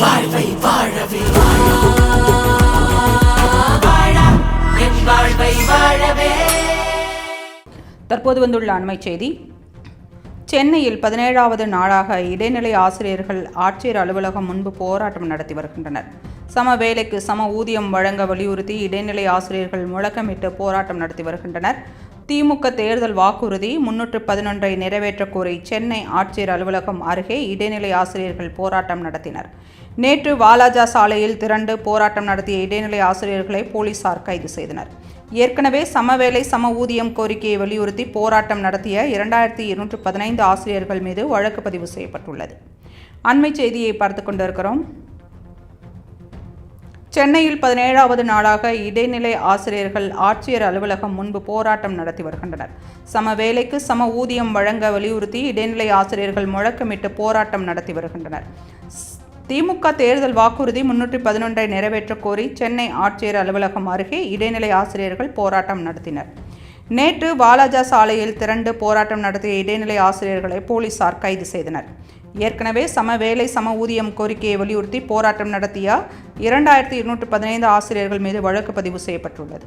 வாழ்வை வாழவே வாழ்வை வாழவே. தற்போது வந்துள்ள அண்மை செய்தி. சென்னையில் 17வது நாளாக இடைநிலை ஆசிரியர்கள் ஆட்சியர் அலுவலகம் முன்பு போராட்டம் நடத்தி வருகின்றனர். சம வேலைக்கு சம ஊதியம் வழங்க வலியுறுத்தி இடைநிலை ஆசிரியர்கள் முழக்கமிட்டு போராட்டம் நடத்தி வருகின்றனர். திமுக தேர்தல் வாக்குறுதி 311 நிறைவேற்ற கோரி சென்னை ஆட்சியர் அலுவலகம் அருகே இடைநிலை ஆசிரியர்கள் போராட்டம் நடத்தினர். நேற்று வாலாஜா சாலையில் திரண்டு போராட்டம் நடத்திய இடைநிலை ஆசிரியர்களை போலீசார் கைது செய்தனர். ஏற்கனவே சமவேலை சம ஊதியம் கோரிக்கையை வலியுறுத்தி போராட்டம் நடத்திய 2215 ஆசிரியர்கள் மீது வழக்கு பதிவு செய்யப்பட்டுள்ளது. அண்மை செய்தியை பார்த்து கொண்டிருக்கிறோம். சென்னையில் 17வது நாளாக இடைநிலை ஆசிரியர்கள் ஆட்சியர் அலுவலகம் முன்பு போராட்டம் நடத்தி வருகின்றனர். சம வேலைக்கு சம ஊதியம் வழங்க வலியுறுத்தி இடைநிலை ஆசிரியர்கள் முழக்கமிட்டு போராட்டம் நடத்தி வருகின்றனர். திமுக தேர்தல் வாக்குறுதி 311 நிறைவேற்ற கோரி சென்னை ஆட்சியர் அலுவலகம் அருகே இடைநிலை ஆசிரியர்கள் போராட்டம் நடத்தினர். நேற்று வாலாஜா சாலையில் திரண்டு போராட்டம் நடத்திய இடைநிலை ஆசிரியர்களை போலீசார் கைது செய்தனர். ஏற்கனவே சம வேலை சம ஊதியம் கோரிக்கையை வலியுறுத்தி போராட்டம் நடத்திய 2215 ஆசிரியர்கள் மீது வழக்கு பதிவு செய்யப்பட்டுள்ளது.